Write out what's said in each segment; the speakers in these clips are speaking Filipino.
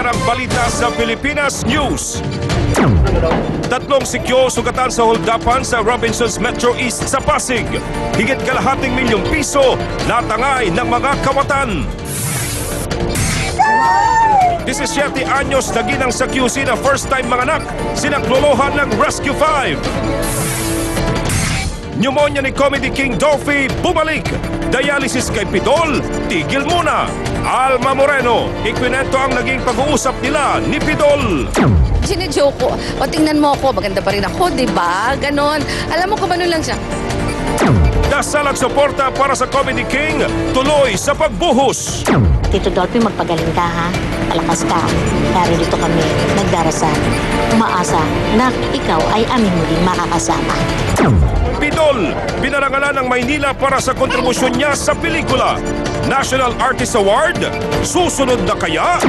ang balita sa Pilipinas News. Tatlong sikyo sugatan sa holdapan sa Robinsons Metro East sa Pasig. Higit kalahating milyong piso natangay ng mga kawatan. 17 anyos na ginang sa QC na first-time manganak, sinaklolohan ng Rescue 5. Pneumonia ni Comedy King Dolphy, bumalik. Dialysis kay Pidol, tigil muna. Alma Moreno, ikwinento ang naging pag-uusap nila ni Pidol. Sinijoke ko, o tingnan mo ako, maganda pa rin ako, di ba? Ganon. Alam mo, kumano lang siya. Dasal at suporta para sa Comedy King, tuloy sa pagbuhos. Tito Dolphy, magpagaling ka ha. Palakas ka. Naririto kami, nagdarasal. Umaasa na ikaw ay aming muling makakasama. Pidol, binarangalan ng Maynila para sa kontribusyon niya sa pelikula. National Artist Award? Susunod na kaya?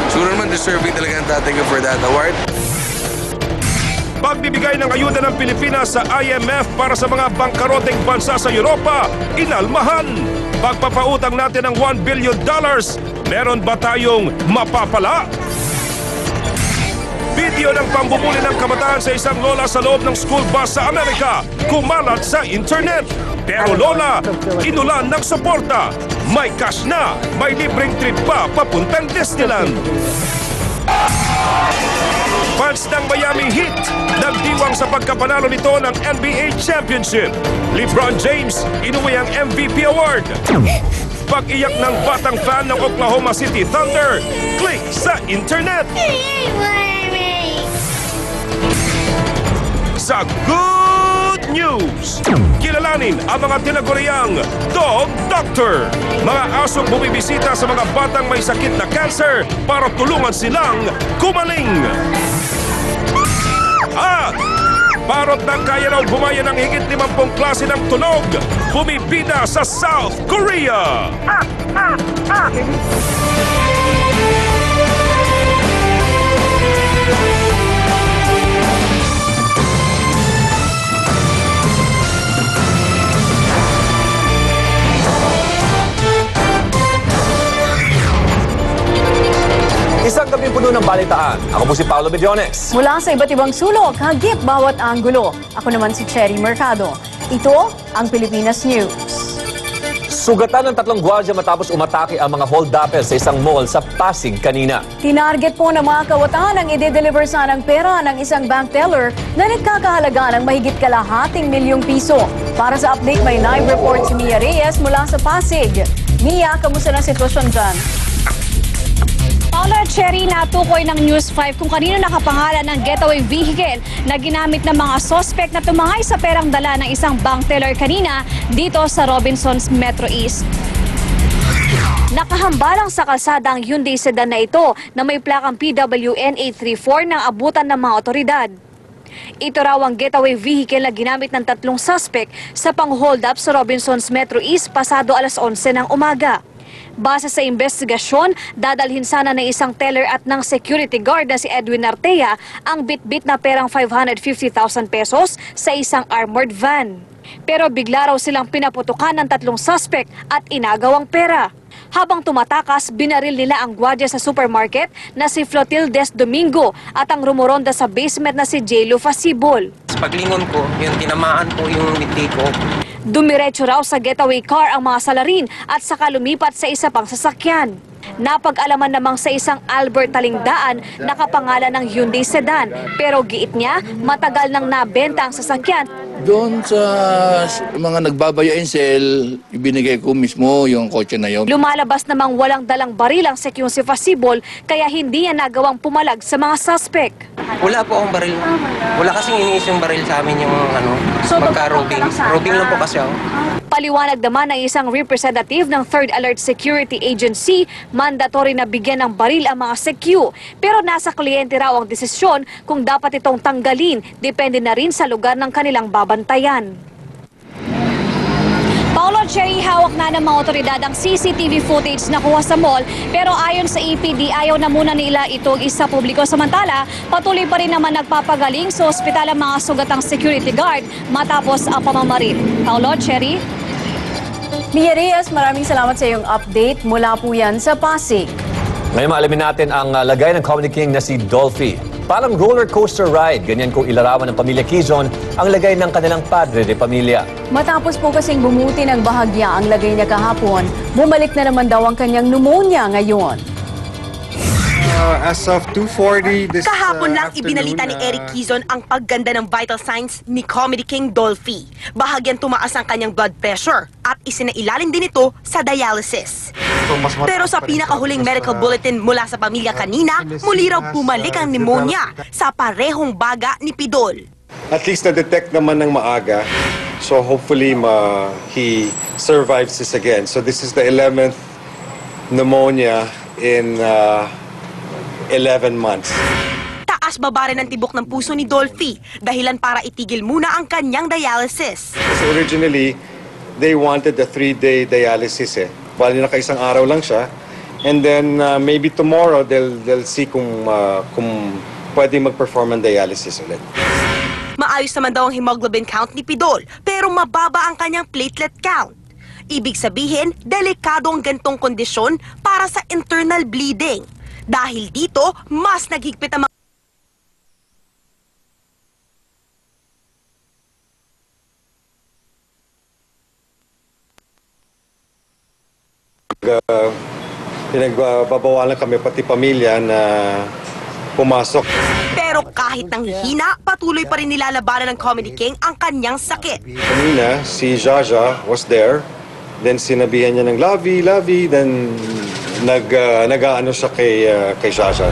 Siguro naman deserving talaga ang tatay ko for that award. Pagbibigay ng ayuda ng Pilipinas sa IMF para sa mga bangkaroteng bansa sa Europa, inalmahan. Pagpapautang natin ng $1 billion, meron ba tayong mapapala? Video ng pambubuli ng kabataan sa isang lola sa loob ng school bus sa Amerika, kumalat sa internet. Pero lola, inulan ng suporta. May cash na, may libreng trip pa papuntang Disneyland. Fans ng Miami Heat nagdiwang sa pagkapanalo nito ng NBA Championship. LeBron James inuwi ang MVP award. Pag-iyak ng batang fan ng Oklahoma City Thunder, click sa internet. Sa Good News, kilalanin ang mga tinaguriang Dog Doctor. Mga asong bumibisita sa mga batang may sakit na cancer para tulungan silang gumaling. At parot ng kaya raw bumaya ng higit 50 klase ng tunog, bumibida sa South Korea. Isang gabing puno ng balitaan. Ako po si Paolo Bediones. Mula sa iba't ibang sulok, hagip bawat anggulo. Ako naman si Cherry Mercado. Ito ang Pilipinas News. Sugatan ng tatlong gwardiya matapos umatake ang mga hold-upper sa isang mall sa Pasig kanina. Tinarget po ng mga kawatan ang ide-deliver sanang pera ng isang bank teller na nagkakahalaga ng mahigit kalahating milyong piso. Para sa update, may live report si Mia Reyes mula sa Pasig. Mia, kamusta na sitwasyon dyan? Paolo at Cherry, natukoy ng News 5 kung kanino nakapangalan ng getaway vehicle na ginamit ng mga sospek na tumangay sa perang dala ng isang bank teller kanina dito sa Robinsons Metro East. Nakahambalang sa kalsada ang Hyundai sedan na ito na may plakang PWN 834 ng abutan ng mga otoridad. Ito raw ang getaway vehicle na ginamit ng tatlong suspek sa pang-hold up sa Robinsons Metro East pasado alas 11 ng umaga. Base sa investigasyon, dadalhin sana ng isang teller at ng security guard na si Edwin Artea ang bit-bit na perang 550,000 pesos sa isang armored van. Pero bigla raw silang pinaputukan ng tatlong suspect at inagawang pera. Habang tumatakas, binaril nila ang gwardiya sa supermarket na si Flotildes Domingo at ang rumoronda sa basement na si J. Fasibol. Paglingon ko, yung tinamaan ko yung ngiti ko. Dumiretso raw sa getaway car ang mga salarin at saka lumipat sa isa pang sasakyan. Napag-alaman namang sa isang Albert Talingdaan nakapangalan ng Hyundai sedan pero giit niya matagal nang nabenta ang sasakyan. Doon sa mga nagbabayain sale, ibinigay ko mismo yung kotse na yun. Lumalabas namang walang dalang baril ang sekyong si Fasibol kaya hindi niya nagawang pumalag sa mga suspect. Wala po akong baril. Wala kasing iniis yung baril sa amin yung magka-robing. Robing lang po kasi ako. Paliwanag naman ng isang representative ng Third Alert Security Agency, mandatory na bigyan ng baril ang mga sekyu. Pero nasa kliyente raw ang desisyon kung dapat itong tanggalin, depende na rin sa lugar ng kanilang babantayan. Paolo, Cherry, hawak na ng mga otoridad ang CCTV footage na kuha sa mall pero ayon sa EPD ayaw na muna nila itong isa publiko. Samantala, patuloy pa rin naman nagpapagaling sa ospital ang mga sugatang security guard matapos ang pamamaril. Paolo, Cherry? Mia Reyes, maraming salamat sa iyong update mula po yan sa Pasig. Ngayon maalamin natin ang lagay ng comedy king na si Dolphy. Parang roller coaster ride, ganyan kung ilarawan ng pamilya Quezon ang lagay ng kanilang padre de pamilya. Matapos po kasing bumuti ng bahagya ang lagay niya kahapon, bumalik na naman daw ang kanyang pneumonia ngayon. As of 2:40 this Kahapon lang afternoon, ibinalita ni Eric Quezon ang pagganda ng vital signs ni comedy king Dolphy. Bahagyang tumaas ang kanyang blood pressure at isinailalim din ito sa dialysis. Pero sa pinakahuling medical bulletin mula sa pamilya kanina, muli raw bumalik ang pneumonia sa parehong baga ni Pidol. At least na-detect naman ng maaga. So hopefully he survives this again. So this is the 11th pneumonia in 11 months. Taas baba rin ang tibok ng puso ni Dolphy, dahilan para itigil muna ang kanyang dialysis. Kasi originally, they wanted a 3-day dialysis eh. Bali nakaisang araw lang siya. And then maybe tomorrow, they'll see kung pwede mag-perform ang dialysis ulit. Maayos naman daw ang hemoglobin count ni Pidol, pero mababa ang kanyang platelet count. Ibig sabihin, delikado ang gantong kondisyon para sa internal bleeding. Dahil dito, mas naghigpit ang pinagbabawalan kami pati pamilya na pumasok. Pero kahit nanghihina, patuloy pa rin nilalabanan ng Comedy King ang kanyang sakit. Kanina, si Jaja was there. Then sinabihan niya ng lovey, then nag-aano siya kay Jaja.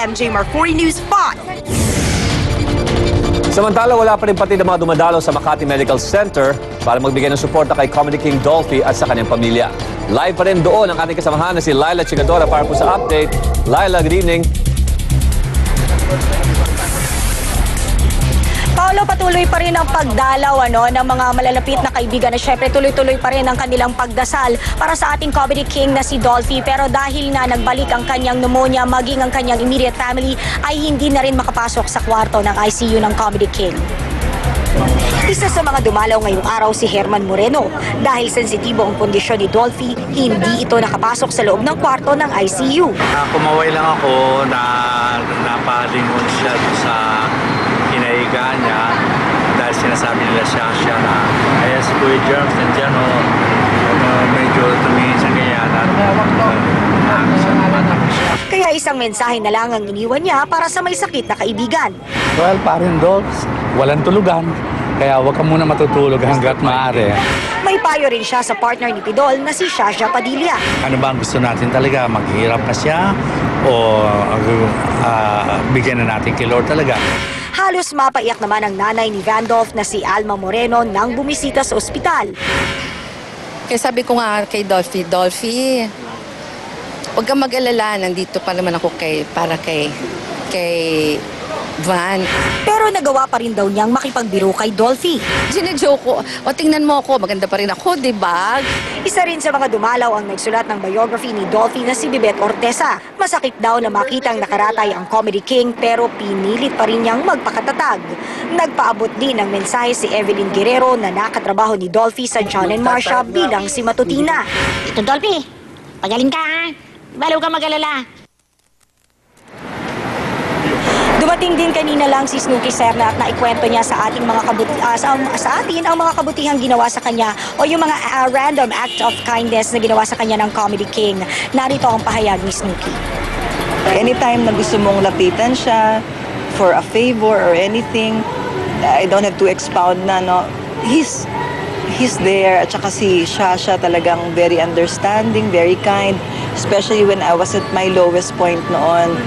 MJ Marfori News 5. Samantala, wala pa rin pati na mga dumadalo sa Makati Medical Center para magbigay ng suporta kay comedy king Dolphy at sa kanyang pamilya. Live pa rin doon ang ating kasamahan na si Laila Chigadora para po sa update. Laila, good evening. Paolo, patuloy pa rin ang pagdalaw ng mga malalapit na kaibigan na syempre tuloy-tuloy pa rin ang kanilang pagdasal para sa ating comedy king na si Dolphy. Pero dahil nga nagbalik ang kanyang pneumonia, maging ang kanyang immediate family ay hindi na rin makapasok sa kwarto ng ICU ng comedy king. Isa sa mga dumalaw ngayong araw si Herman Moreno. Dahil sensitibo ang kondisyon ni Dolphy, hindi ito nakapasok sa loob ng kwarto ng ICU. Kumaway lang ako na napalingon siya sa kinaiga niya dahil sinasabi nila siya na kaya si Kuya Germs nandiyan medyo tumingin siya ganyan at Kaya isang mensahe na lang ang iniwan niya para sa may sakit na kaibigan. Well, parin dogs, walang tulugan. Kaya huwag ka muna matutulog hanggat maaari. May payo rin siya sa partner ni Pidol na si Shasha Padilla. Ano ba ang gusto natin talaga? Maghihirap pa siya o bigyan na natin kay Lord talaga? Halos mapaiyak naman ang nanay ni Vandolph na si Alma Moreno nang bumisita sa ospital. Kaya sabi ko nga kay Dolphy, huwag kang mag-alala, nandito pa naman ako para kay Van. Pero nagawa pa rin daw niyang makipagbiro kay Dolphy. Sinajoke ko, tingnan mo ako, maganda pa rin ako, di ba? Isa rin sa mga dumalaw ang nagsulat ng biography ni Dolphy na si Bibet Ortesa. Masakit daw na makitang nakaratay ang comedy king pero pinilit pa rin niyang magpakatatag. Nagpaabot din ng mensahe si Evelyn Guerrero na nakatrabaho ni Dolphy sa John and Marcia bilang si Matutina. Ito, Dolphy, pagaling ka ha. Balaw ka mag-alala. Dumating din kanina lang si Snooki Serna at naikwento niya sa ating mga sa atin ang mga kabutihang ginawa sa kanya o yung mga random act of kindness na ginawa sa kanya ng Comedy King. Narito ang pahayag ni Snooki. Anytime na gusto mong lapitan siya for a favor or anything, I don't have to expound na, no? He's there. At saka si Shasha talagang very understanding, very kind, especially when I was at my lowest point noon.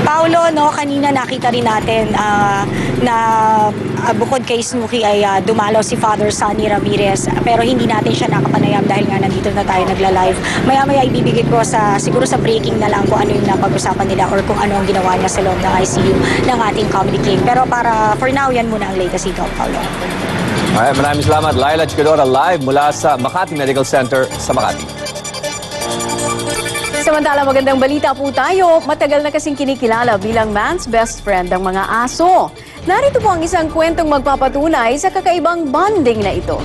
Paolo, kanina nakita rin natin na bukod kay Snooki ay dumalaw si Father Sonny Ramirez pero hindi natin siya nakapanayam dahil nga nandito na tayo nagla-live. Maya-maya ibibigay ko siguro sa breaking na lang kung ano yung napag-usapan nila or kung ano ang ginawa niya sa loob ng ICU ng ating Comedy King. Pero for now, yan muna ang latest ito, Paolo. Ay, maraming salamat, Laila Chigadora, live mula sa Makati Medical Center sa Makati. Samantala, magandang balita po tayo. Matagal na kasing kinikilala bilang man's best friend ang mga aso. Narito po ang isang kwentong magpapatunay sa kakaibang bonding na ito.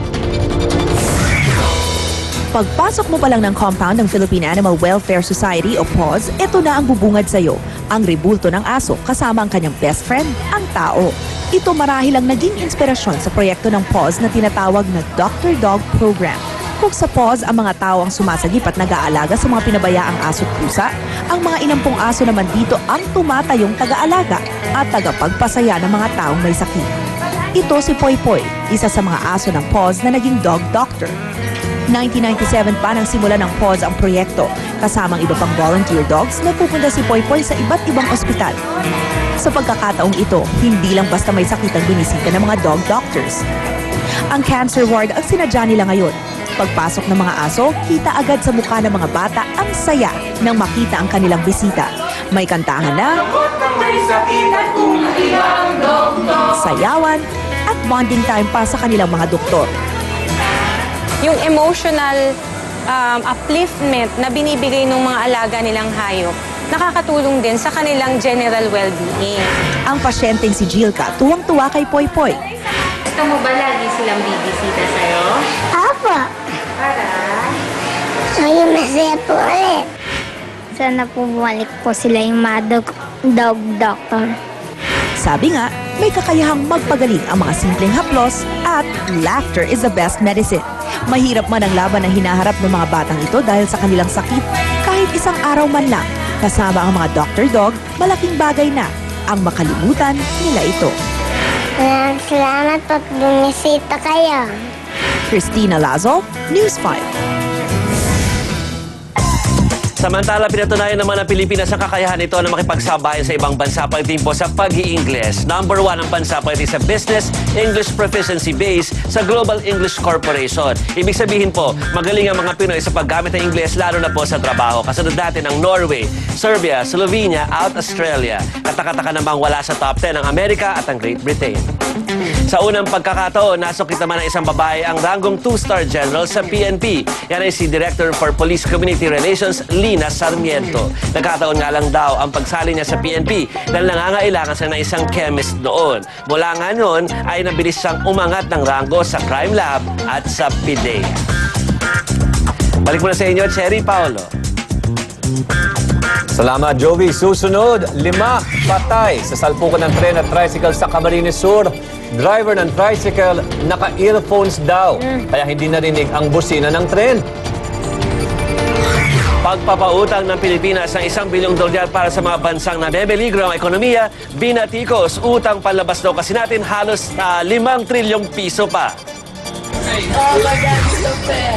Pagpasok mo pa lang ng compound ng Philippine Animal Welfare Society o PAWS, ito na ang bubungad sa'yo, ang rebulto ng aso kasama ang kanyang best friend, ang tao. Ito marahil ang naging inspirasyon sa proyekto ng PAWS na tinatawag na Dr. Dog Program. Kung sa PAWS ang mga tao ang sumasagip at nag-aalaga sa mga pinabayaang aso at pusa, ang mga inampong aso naman dito ang tumatayong taga-alaga at tagapagpasaya ng mga taong may sakit. Ito si Poy Poy, isa sa mga aso ng PAWS na naging dog doctor. 1997 pa nang simula ng PAWS ang proyekto. Kasamang iba pang volunteer dogs, nagpupunta si Poy Poy sa iba't ibang ospital. Sa pagkakataong ito, hindi lang basta may sakit ang binisita ng mga dog doctors. Ang cancer ward ang sinadya nila ngayon. Pagpasok ng mga aso, kita agad sa mukha ng mga bata ang saya nang makita ang kanilang bisita. May kantahan na, sayawan, at bonding time pa sa kanilang mga doktor. Yung emotional upliftment na binibigay ng mga alaga nilang hayop, nakakatulong din sa kanilang general well-being. Ang pasyenteng si Jilka, tuwang-tuwa kay Poy Poy. Gusto mo ba lagi silang bibisita sa'yo? Apo. Para? Ayun, masaya po ulit. Sana po bumalik po sila yung mga dog doctor. Sabi nga, may kakayahang magpagaling ang mga simpleng haplos at laughter is the best medicine. Mahirap man ang laban na hinaharap ng mga batang ito dahil sa kanilang sakit, kahit isang araw man lang, kasama ang mga doctor dog, malaking bagay na ang makalimutan nila ito. Salamat at bumisita kayo. Christina Lazo, News 5. Samantala, pinatunayan naman ng Pilipinas ang kakayahan nito na makipagsabayan sa ibang bansa pagdating po sa pag-i-Ingles. Number 1 ang bansa pagdating sa Business English Proficiency Base sa Global English Corporation. Ibig sabihin po, magaling ang mga Pinoy sa paggamit ng Ingles lalo na po sa trabaho. Kasunod natin ang Norway, Serbia, Slovenia, at Australia. Katakataka namang wala sa top 10 ang Amerika at ang Great Britain. Sa unang pagkakataon, nasukit naman ng isang babae ang ranggong 2-star general sa PNP. Yan ay si Director for Police Community Relations, Lina Sarmiento. Nagkataon nga lang daw ang pagsali niya sa PNP dahil nangangailangan siya ng isang chemist noon. Mula nga noon ay nabilis siyang umangat ng ranggo sa Crime Lab at sa PIDEA. Balik muna sa inyo, Cherry Paolo. Salamat, Joey. Susunod, 5 patay sa salpukan ng tren at tricycle sa Camarines Sur. Driver ng tricycle, naka-earphones daw, kaya hindi narinig ang busina ng tren. Pagpapautang ng Pilipinas ng $1 bilyong para sa mga bansang nabebeligro ang ekonomiya, binatikos, utang palabas daw kasi natin halos 5 trilyong piso pa.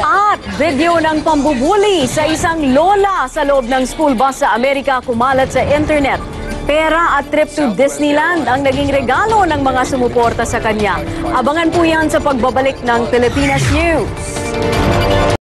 At video ng pambubuli sa isang lola sa loob ng school bus sa Amerika kumalat sa internet. Pera at trip to Disneyland ang naging regalo ng mga sumuporta sa kanya. Abangan po yan sa pagbabalik ng Pilipinas News.